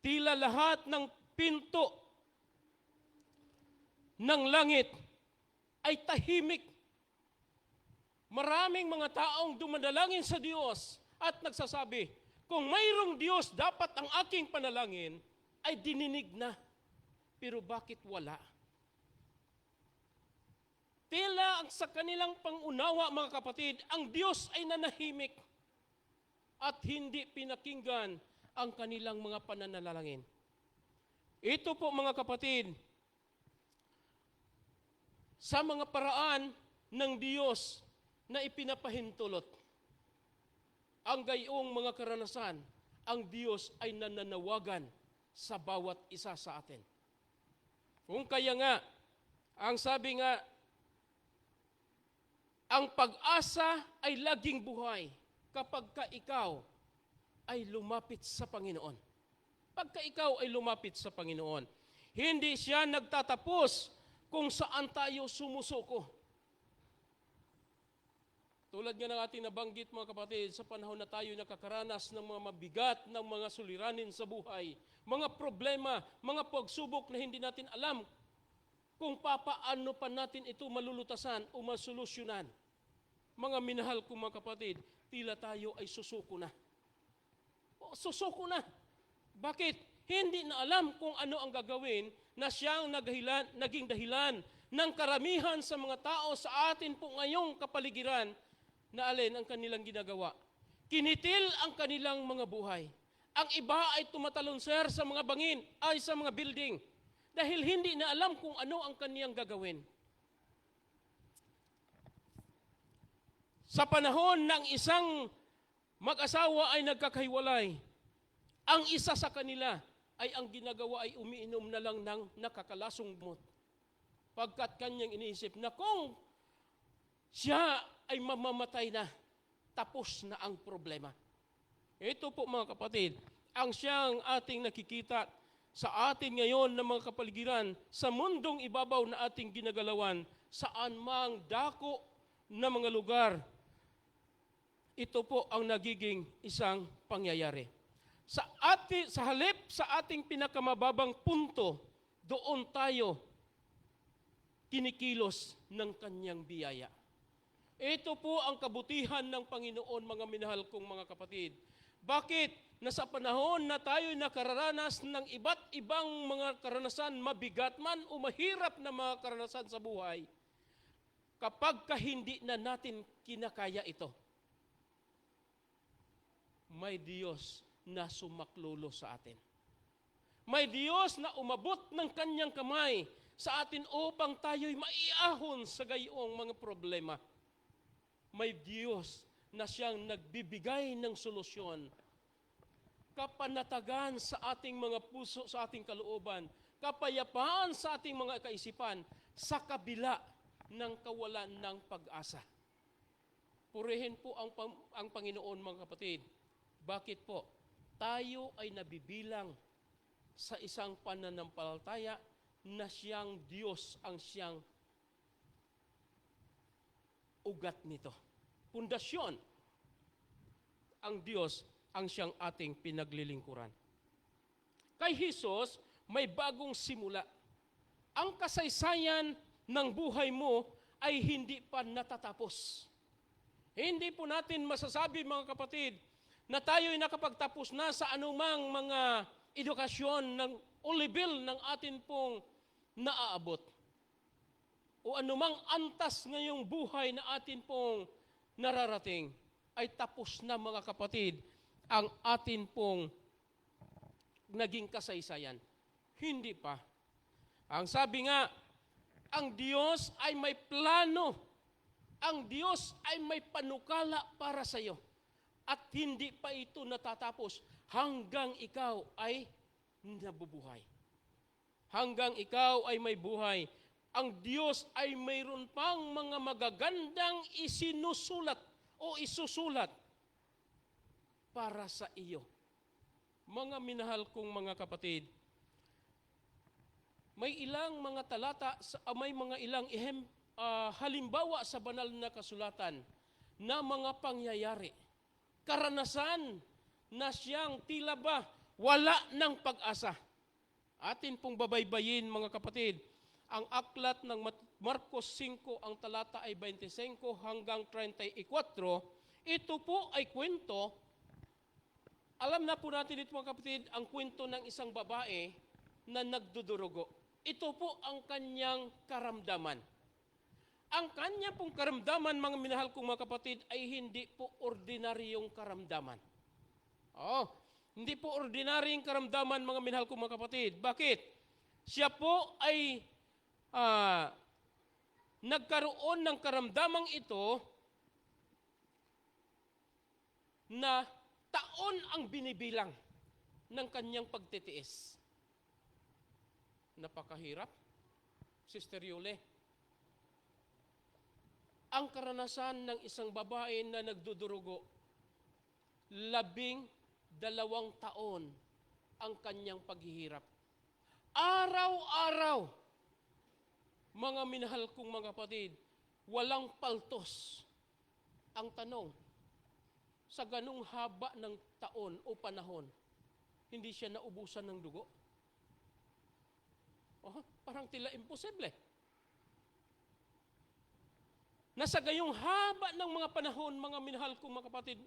tila lahat ng pinto ng langit ay tahimik. Maraming mga taong dumadalangin sa Diyos at nagsasabi, Kung mayroong Diyos, dapat ang aking panalangin ay dininig na. Pero bakit wala? Tila ang sa kanilang pangunawa, mga kapatid, ang Diyos ay nanahimik at hindi pinakinggan ang kanilang mga pananalangin. Ito po, mga kapatid, sa mga paraan ng Diyos na ipinapahintulot. Ang gayong mga karanasan, ang Diyos ay nananawagan sa bawat isa sa atin. Kung kaya nga, ang sabi nga, ang pag-asa ay laging buhay kapag ka ikaw ay lumapit sa Panginoon. Pagka ikaw ay lumapit sa Panginoon, hindi siya nagtatapos kung saan tayo sumusuko. Tulad nga ng ating nabanggit, mga kapatid, sa panahon na tayo nakakaranas ng mga mabigat, ng mga suliranin sa buhay, mga problema, mga pagsubok na hindi natin alam kung papaano pa natin ito malulutasan o masolusyonan. Mga minahal kong mga kapatid, tila tayo ay susuko na. O, susuko na. Bakit? Hindi na alam kung ano ang gagawin na siyang naging dahilan ng karamihan sa mga tao sa atin po ngayong kapaligiran na alin ang kanilang ginagawa. Kinitil ang kanilang mga buhay. Ang iba ay tumatalonser sa mga bangin, ay sa mga building, dahil hindi na alam kung ano ang kaniyang gagawin. Sa panahon ng isang mag-asawa ay nagkakahiwalay, ang isa sa kanila ay ang ginagawa ay umiinom na lang ng nakakalasong gamot. Pagkat kanyang iniisip na kung siya ay mamamatay na, tapos na ang problema. Ito po, mga kapatid, ang siyang ating nakikita sa atin ngayon na mga kapaligiran, sa mundong ibabaw na ating ginagalawan, saan mang dako na mga lugar, ito po ang nagiging isang pangyayari. Sa halip sa ating pinakamababang punto, doon tayo kinikilos ng kanyang biyaya. Ito po ang kabutihan ng Panginoon, mga minahal kong mga kapatid. Bakit? Na sa panahon na tayo nakararanas ng iba't ibang mga karanasan, mabigat man o mahirap na mga karanasan sa buhay, kapag hindi na natin kinakaya ito, may Diyos na sumaklolo sa atin. May Diyos na umabot ng kanyang kamay sa atin upang tayo'y maiahon sa gayong mga problema. May Diyos na siyang nagbibigay ng solusyon, kapanatagan sa ating mga puso, sa ating kalooban, kapayapaan sa ating mga kaisipan, sa kabila ng kawalan ng pag-asa. Purihin po ang Panginoon, mga kapatid. Bakit po? Tayo ay nabibilang sa isang pananampalataya na siyang Diyos ang siyang ugat nito. Pundasyon. Ang Diyos ang siyang ating pinaglilingkuran. Kay Jesus, may bagong simula. Ang kasaysayan ng buhay mo ay hindi pa natatapos. Hindi po natin masasabi, mga kapatid, na tayo'y nakapagtapos na sa anumang mga edukasyon ng o level ng atin pong naaabot. O anumang antas ngayong buhay na atin pong nararating, ay tapos na, mga kapatid, ang atin pong naging kasaysayan. Hindi pa. Ang sabi nga, ang Diyos ay may plano. Ang Diyos ay may panukala para sa iyo. At hindi pa ito natatapos hanggang ikaw ay nabubuhay. Hanggang ikaw ay may buhay. Ang Diyos ay mayroon pang mga magagandang isinusulat o isusulat para sa iyo. Mga minahal kong mga kapatid, may ilang mga talata, may mga ilang halimbawa sa banal na kasulatan na mga pangyayari, karanasan na siyang tila ba wala ng pag-asa. Atin pong babaybayin, mga kapatid, ang aklat ng Marcos 5, ang talata ay 25 hanggang 34. Ito po ay kwento Alam na po natin dito mga kapatid, ang kwento ng isang babae na nagdudurugo. Ito po ang kanyang karamdaman. Ang kanya pong karamdaman, mga minahal kong mga kapatid, ay hindi po ordinaryong karamdaman. Hindi po ordinaryong karamdaman, mga minahal kong mga kapatid. Bakit? Siya po ay nagkaroon ng karamdamang ito na taon ang binibilang ng kanyang pagtitiis. Napakahirap, Sister Yule. Ang karanasan ng isang babae na nagdudurugo, 12 taon ang kanyang paghihirap. Araw-araw, mga minahal kong mga kapatid, walang paltos. Ang tanong, sa ganung haba ng taon o panahon, hindi siya naubusan ng dugo? Parang tila imposible. Nasa gayong haba ng mga panahon, mga minahal kong mga kapatid,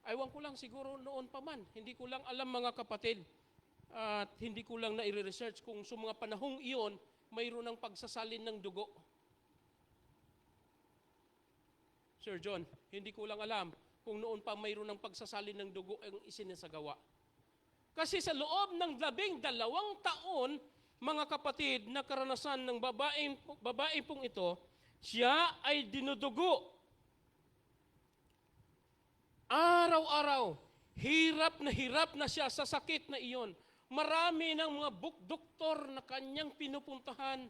aywan ko lang siguro noon pa man, hindi ko lang alam mga kapatid, at hindi ko lang na-research kung sa mga panahong iyon, mayroon ng pagsasalin ng dugo. Sir John, hindi ko lang alam kung noon pa mayroon ng pagsasalin ng dugo ang isinasagawa. Kasi sa loob ng 12 taon, mga kapatid, na karanasan ng babae pong ito, siya ay dinudugo. Araw-araw, hirap na siya sa sakit na iyon. Marami ng mga doktor na kanyang pinupuntahan.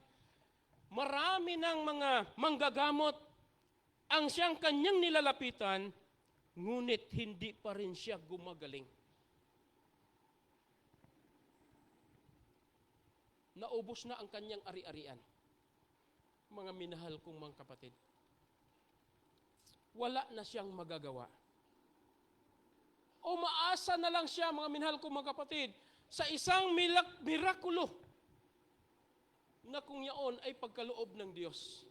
Marami ng mga manggagamot ang siyang kanyang nilalapitan, ngunit hindi pa rin siya gumagaling. Naubos na ang kanyang ari-arian. Mga minahal kong mga kapatid, wala na siyang magagawa. Umaasa na lang siya, mga minahal kong mga kapatid, sa isang mirakulo na kung yaon ay pagkaloob ng Diyos.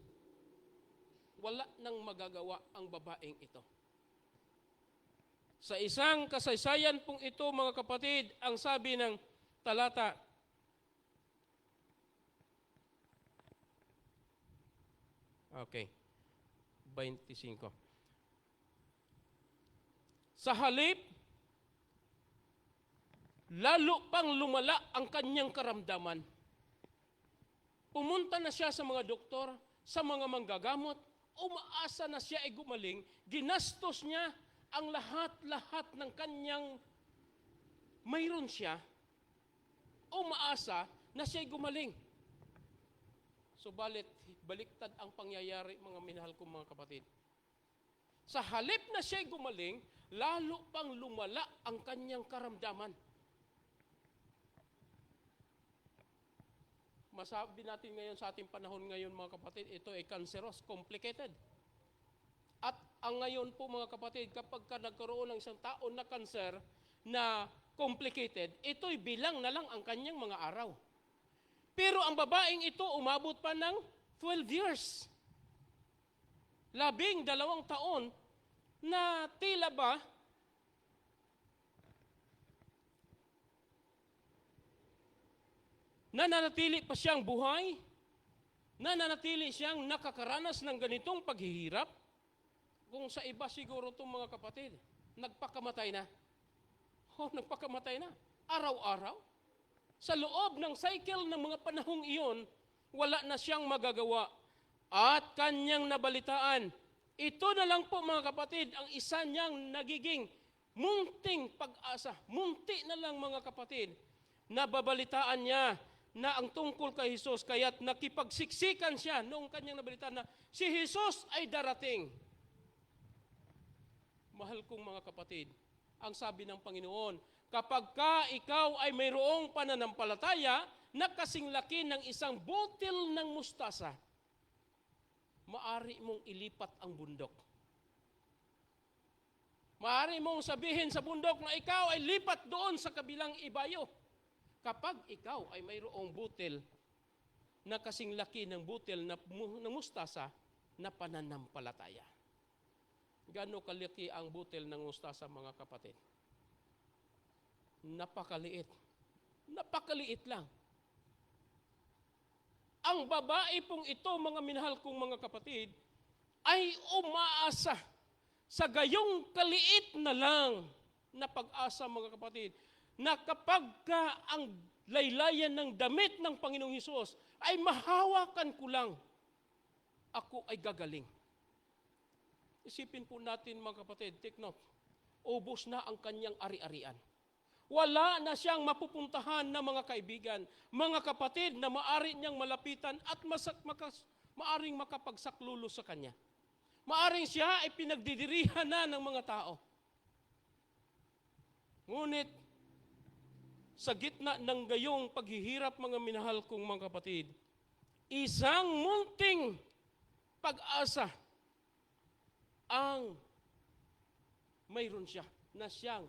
Wala nang magagawa ang babaeng ito. Sa isang kasaysayan pong ito, mga kapatid, ang sabi ng talata, okay, 25. Sa halip, lalo pang lumala ang kanyang karamdaman. Pumunta na siya sa mga doktor, sa mga manggagamot, umaasa na siya ay gumaling, ginastos niya ang lahat-lahat ng kanyang mayroon siya, umaasa na siya ay gumaling. Subalit, baliktad ang pangyayari, mga minahal kong mga kapatid. Sa halip na siya'y gumaling, lalo pang lumala ang kanyang karamdaman. Masabi natin ngayon sa ating panahon ngayon, mga kapatid, ito ay cancerous, complicated. At ang ngayon po, mga kapatid, kapag ka nagkaroon ng isang taon na cancer na complicated, ito'y bilang na lang ang kanyang mga araw. Pero ang babaeng ito, umabot pa ng 12 years. 12 taon na tila ba nananatili pa siyang buhay, nananatili siyang nakakaranas ng ganitong paghihirap. Kung sa iba siguro itong mga kapatid, nagpakamatay na. Nagpakamatay na. Araw-araw. Sa loob ng cycle ng mga panahong iyon, wala na siyang magagawa. At kanyang nabalitaan, ito na lang po mga kapatid, ang isa niyang nagiging munting pag-asa. Munti na lang mga kapatid, nababalitaan niya na ang tungkol kay Jesus, kaya't nakipagsiksikan siya noong kanyang nabalitaan na si Jesus ay darating. Mahal kong mga kapatid, ang sabi ng Panginoon, kapag ka ikaw ay mayroong pananampalataya na kasing laki ng isang butil ng mustasa, maari mong ilipat ang bundok. Maari mong sabihin sa bundok na ikaw ay lipat doon sa kabilang ibayo. Kapag ikaw ay mayroong butil na kasing laki ng butil na mustasa na pananampalataya. Gaano kalaki ang butil ng mustasa, mga kapatid? Napakaliit. Napakaliit lang. Ang babae pong ito, mga minahal kong mga kapatid, ay umaasa sa gayong kaliit na lang na pag-asa, mga kapatid, na kapag ka ang laylayan ng damit ng Panginoong Hesus ay mahawakan ko lang, ako ay gagaling. Isipin po natin, mga kapatid, take note, ubos na ang kanyang ari-arian. Wala na siyang mapupuntahan na mga kaibigan, mga kapatid na maari niyang malapitan at maaring makapagsaklolo sa kanya. Maaring siya ay pinagdidirihan na ng mga tao. Ngunit, sa gitna ng gayong paghihirap, mga minahal kong mga kapatid, isang munting pag-asa ang mayroon siya na siyang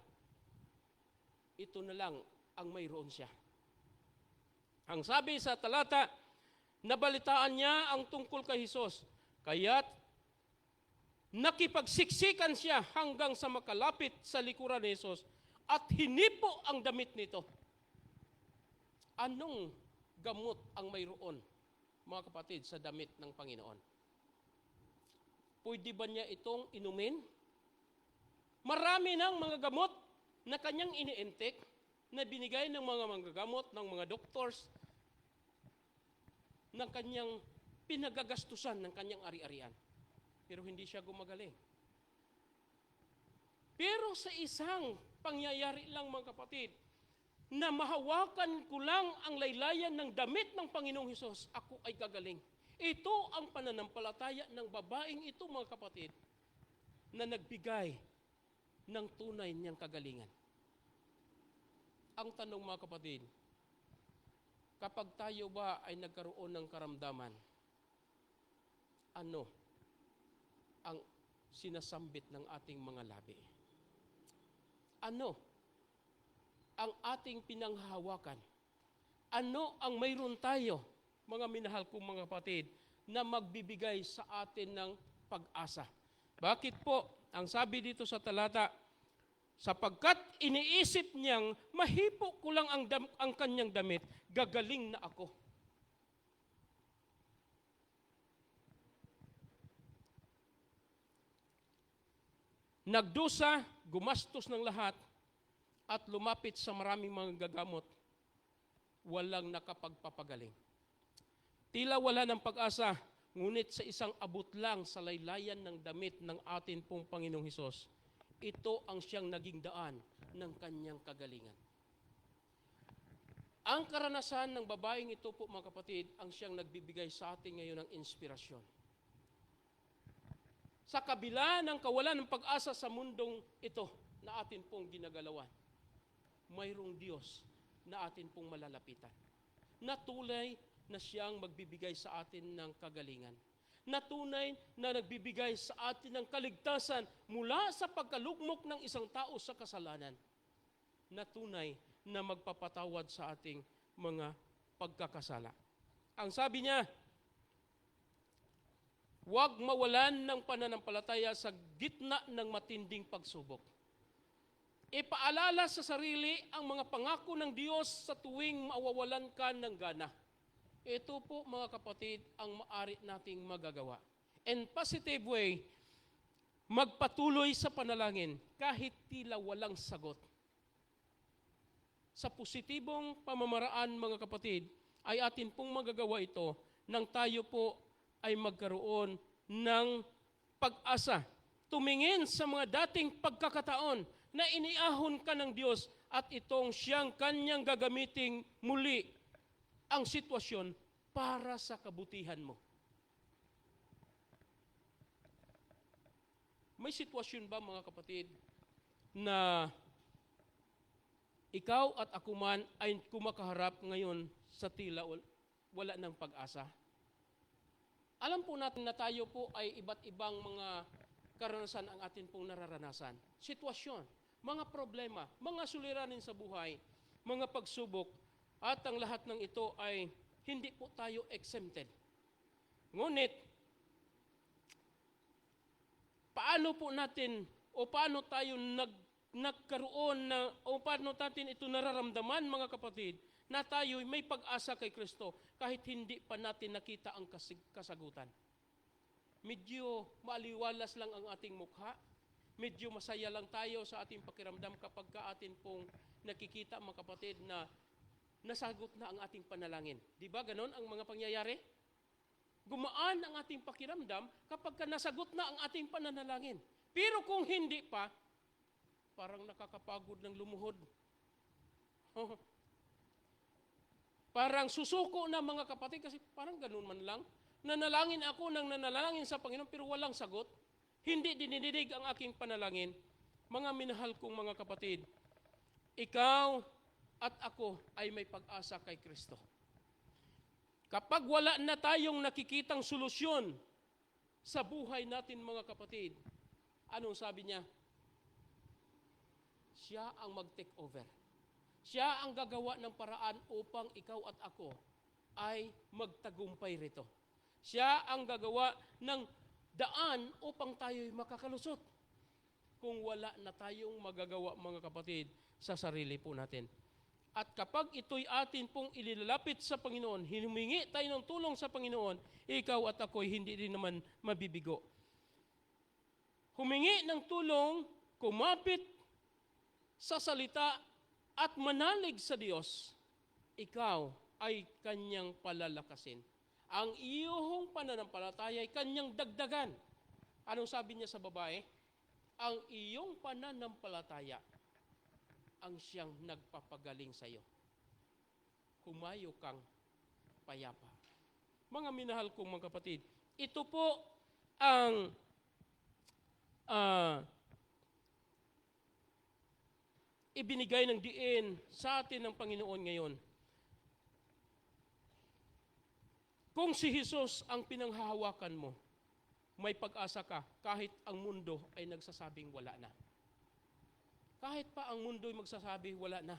ito na lang ang mayroon siya. Ang sabi sa talata, nabalitaan niya ang tungkol kay Hesus, kaya't nakipagsiksikan siya hanggang sa makalapit sa likuran ni Hesus at hinipo ang damit nito. Anong gamot ang mayroon, mga kapatid, sa damit ng Panginoon? Pwede ba niya itong inumin? Marami ng mga gamot na kanyang iniintik, na binigay ng mga manggagamot, ng mga doctors, ng kanyang pinagagastusan ng kanyang ari-arian. Pero hindi siya gumagaling. Pero sa isang pangyayari lang, mga kapatid, na mahawakan ko lang ang laylayan ng damit ng Panginoong Hesus, ako ay gagaling. Ito ang pananampalataya ng babaeng ito, mga kapatid, na nagbigay ng tunay niyang kagalingan. Ang tanong, mga kapatid, kapag tayo ba ay nagkaroon ng karamdaman, ano ang sinasambit ng ating mga labi? Ano ang ating pinanghahawakan? Ano ang mayroon tayo, mga minahal kong mga kapatid, na magbibigay sa atin ng pag-asa? Bakit po? Ang sabi dito sa talata, sapagkat iniisip niyang mahipo ko lang ang kanyang damit, gagaling na ako. Nagdusa, gumastos ng lahat, at lumapit sa maraming mga gagamot, walang nakapagpapagaling. Tila wala ng pag-asa, ngunit sa isang abot lang sa laylayan ng damit ng atin pong Panginoong Hesus, ito ang siyang naging daan ng kanyang kagalingan. Ang karanasan ng babaeng ito po, mga kapatid, ang siyang nagbibigay sa atin ngayon ng inspirasyon. Sa kabila ng kawalan ng pag-asa sa mundong ito na atin pong ginagalawan, mayroong Diyos na atin pong malalapitan. Na tunay na siyang magbibigay sa atin ng kagalingan. Na tunay na nagbibigay sa atin ng kaligtasan mula sa pagkalugmok ng isang tao sa kasalanan. Na tunay na magpapatawad sa ating mga pagkakasala. Ang sabi niya, huwag mawalan ng pananampalataya sa gitna ng matinding pagsubok. Ipaalala sa sarili ang mga pangako ng Diyos sa tuwing mawawalan ka ng gana. Ito po, mga kapatid, ang maaari nating magagawa. In positive way, magpatuloy sa panalangin kahit tila walang sagot. Sa positibong pamamaraan, mga kapatid, ay atin pong magagawa ito nang tayo po ay magkaroon ng pag-asa. Tumingin sa mga dating pagkakataon na iniahon ka ng Diyos at itong siyang kanyang gagamiting muli ang sitwasyon para sa kabutihan mo. May sitwasyon ba, mga kapatid, na ikaw at ako man ay kumakaharap ngayon sa tila wala ng pag-asa? Alam po natin na tayo po ay iba't ibang mga karanasan ang atin pong nararanasan. Sitwasyon, mga problema, mga suliranin sa buhay, mga pagsubok, at ang lahat ng ito ay hindi po tayo exempted. Ngunit, paano po natin o paano tayo nagkaroon na, o paano natin ito nararamdaman mga kapatid, na tayo may pag-asa kay Kristo kahit hindi pa natin nakita ang kasagutan. Medyo maaliwalas lang ang ating mukha, medyo masaya lang tayo sa ating pakiramdam kapag ka atin pong nakikita mga kapatid na nasagot na ang ating panalangin. Di ba ganon ang mga pangyayari? Gumaan ang ating pakiramdam kapag ka nasagot na ang ating pananalangin. Pero kung hindi pa, parang nakakapagod ng lumuhod. Parang susuko na mga kapatid kasi parang ganun man lang. Nanalangin ako ng nanalangin sa Panginoon pero walang sagot. Hindi dinidinig ang aking panalangin. Mga minahal kong mga kapatid, ikaw at ako ay may pag-asa kay Kristo. Kapag wala na tayong nakikitang solusyon sa buhay natin mga kapatid, anong sabi niya? Siya ang mag-take over. Siya ang gagawa ng paraan upang ikaw at ako ay magtagumpay rito. Siya ang gagawa ng daan upang tayo'y makakalusot. Kung wala na tayong magagawa mga kapatid sa sarili po natin. At kapag ito'y atin pong ililalapit sa Panginoon, hinumingi tayo ng tulong sa Panginoon, ikaw at ako'y hindi rin naman mabibigo. Humingi ng tulong, kumapit sa salita at manalig sa Diyos, ikaw ay kanyang palalakasin. Ang iyong pananampalataya ay kanyang dagdagan. Anong sabi niya sa babae? Ang iyong pananampalataya ang siyang nagpapagaling sa iyo. Humayo kang payapa. Mga minahal kong mga kapatid, ito po ang ibinigay ng diin sa atin ng Panginoon ngayon. Kung si Jesus ang pinanghahawakan mo, may pag-asa ka kahit ang mundo ay nagsasabing wala na. Kahit pa ang mundo ay magsasabi wala na.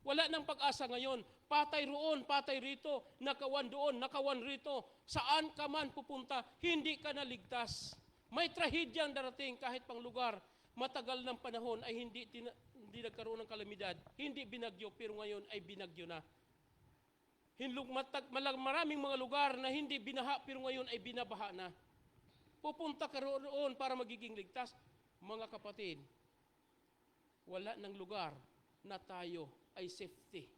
Wala nang pag-asa ngayon. Patay roon, patay rito, nakawan doon, nakawan rito. Saan ka man pupunta, hindi ka naligtas. May trahedyang darating kahit pang lugar. Matagal ng panahon ay hindi nagkaroon ng kalamidad. Hindi binagyo, pero ngayon ay binagyo na. Maraming mga lugar na hindi binaha, pero ngayon ay binabaha na. Pupunta ka roon para magiging ligtas. Mga kapatid, wala ng lugar na tayo ay safety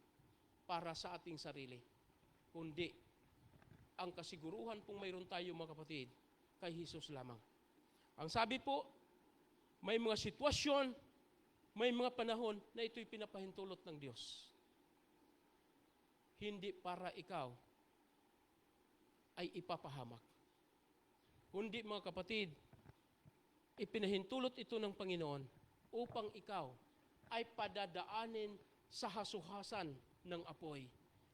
para sa ating sarili. Kundi, ang kasiguruhan kung mayroon tayo mga kapatid, kay Jesus lamang. Ang sabi po, may mga sitwasyon, may mga panahon na ito'y pinapahintulot ng Diyos. Hindi para ikaw ay ipapahamak. Kundi mga kapatid, ipinahintulot ito ng Panginoon upang ikaw ay padadaanin sa hasuhasan ng apoy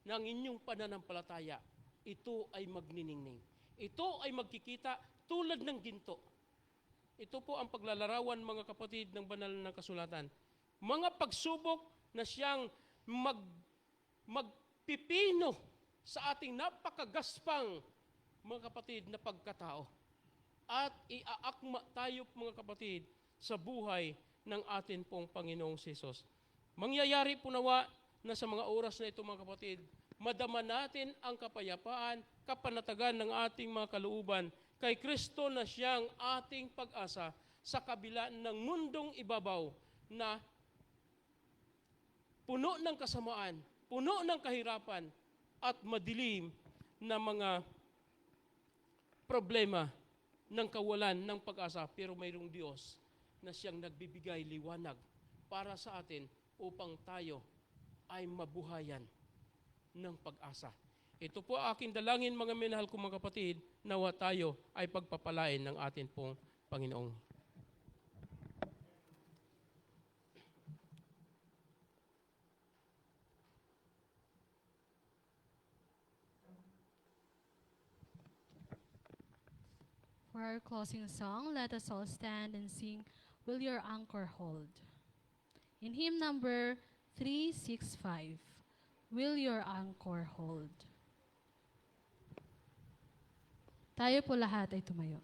ng inyong pananampalataya. Ito ay magniningning. Ito ay magkikita tulad ng ginto. Ito po ang paglalarawan mga kapatid ng banal na kasulatan. Mga pagsubok na siyang magpipino sa ating napakagaspang mga kapatid na pagkatao. At iaakma tayo mga kapatid sa buhay ng atin pong Panginoong Jesus. Mangyayari po nawa na sa mga oras na ito mga kapatid, madama natin ang kapayapaan, kapanatagan ng ating mga kalooban kay Kristo na siyang ating pag-asa sa kabila ng mundong ibabaw na puno ng kasamaan, puno ng kahirapan at madilim na mga problema ng kawalan ng pag-asa. Pero mayroong Diyos na siyang nagbibigay liwanag para sa atin upang tayo ay mabuhayan ng pag-asa. Ito po aking dalangin mga minahal kong mga kapatid, nawa tayo ay pagpapalain ng atin pong Panginoong. For our closing song, let us all stand and sing, Will Your Anchor Hold? In hymn number 365, Will Your Anchor Hold? Tayo po lahat ay tumayo.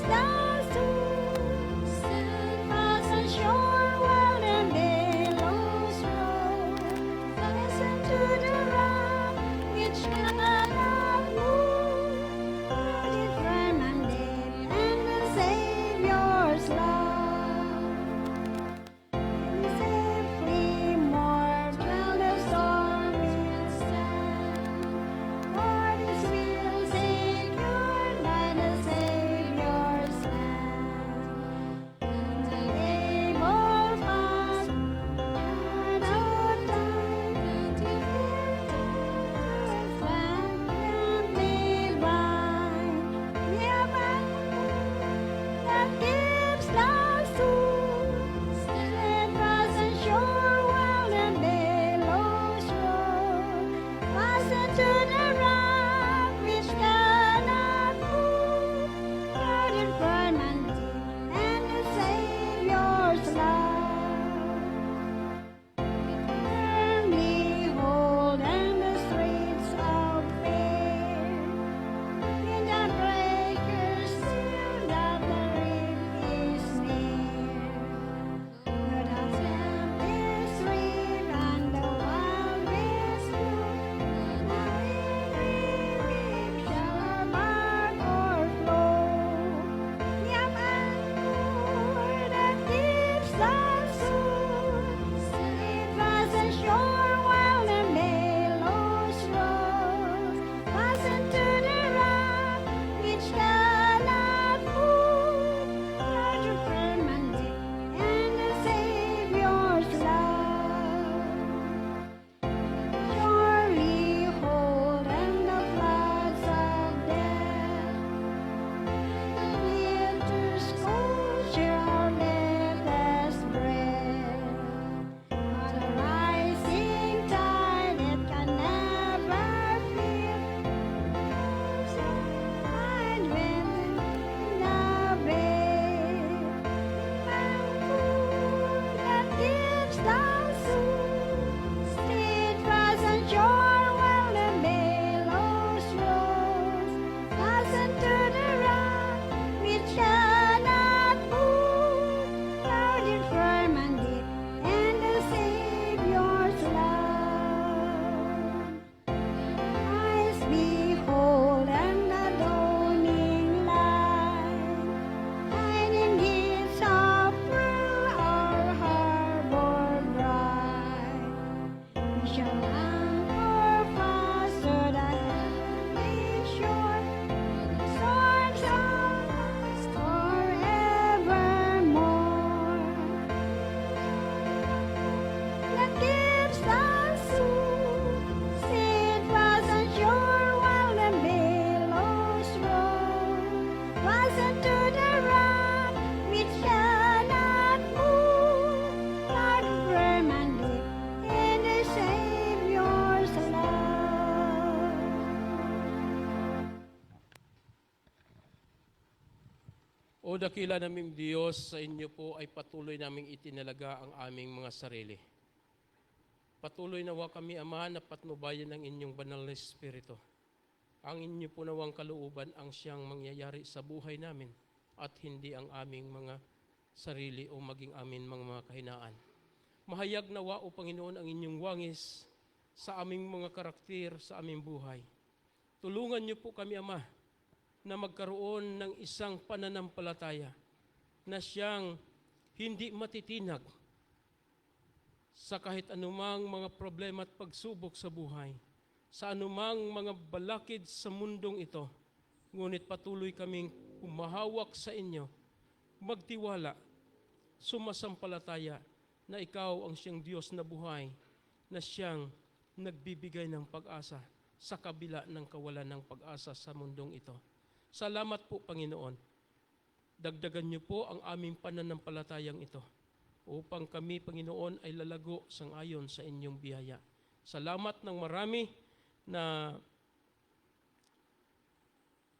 the soul, steadfast and sure, while the billows roll. Listen to the rock, which cannot move, rooted firm and deep in the Savior's love. Safely moored while the storm will stand, Lord is will secured by the Savior's hand. And the able fast, and out time, to gently bind. We are that gives the soul, steadfast and sure, while the billows roll. Fasten to the rock which cannot move, rooted firm and deep in the Savior's love. Firmly hold in the streets of fear, in the breakers still that the reef is near. But the tempest rave and the wild winds blow, now every wave shall our bark o'erflow. Yam and moor that keeps the soul, steadfast and sure, while the billows roll. Fasten to the rock which cannot move, rooted firm and deep in the Savior's love. Surely hold in the floods of death, the winter's cold share our lifeless breath. On a rising tide it can never feel, mind wind in the bay. That gives the soul, steadfast and sure, while the billows roll. Fasten to the rock which cannot move, rooted firm and deep in the Savior's love. Eyes behold and the dawning light, hiding gates of pearl our harbor bright. We shall anchor fast to the heavenly shore, storms of us forevermore. That gives the soul, steadfast and sure, while the billows roll. Fasten to the rock which cannot move, rooted firm and deep in the Savior's love. O dakila naming Diyos, sa inyo po ay patuloy naming itinalaga ang aming mga sarili. Patuloy nawa kami, Ama, na patnubayan ng inyong banal na Espiritu. Ang inyo po nawang kalooban ang siyang mangyayari sa buhay namin at hindi ang aming mga sarili o maging amin mga kahinaan. Mahayag nawa, O Panginoon, ang inyong wangis sa aming mga karakter, sa aming buhay. Tulungan niyo po kami, Ama, na magkaroon ng isang pananampalataya na siyang hindi matitinag sa kahit anumang mga problema at pagsubok sa buhay, sa anumang mga balakid sa mundong ito. Ngunit patuloy kaming humahawak sa inyo, magtiwala, sumasampalataya na ikaw ang siyang Diyos na buhay, na siyang nagbibigay ng pag-asa sa kabila ng kawalan ng pag-asa sa mundong ito. Salamat po, Panginoon. Dagdagan niyo po ang aming pananampalatayang ito upang kami, Panginoon, ay lalago sangayon sa inyong biyaya. Salamat ng marami na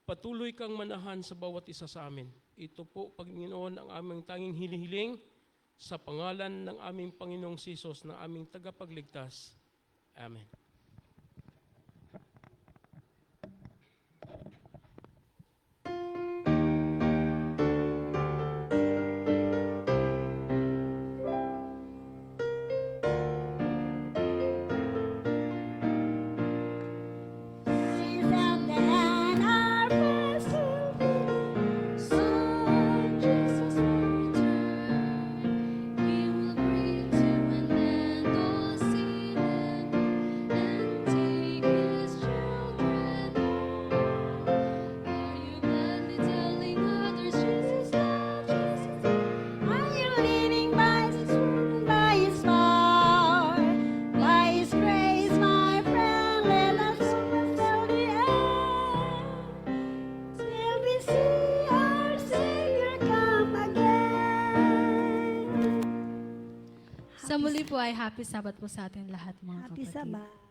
patuloy kang manahan sa bawat isa sa amin. Ito po, Panginoon, ang aming tanging hinihiling sa pangalan ng aming Panginoong Jesus na aming tagapagligtas. Amen. muli po ay happy Sabbath po sa ating lahat mga Happy kapatid. Sabbath.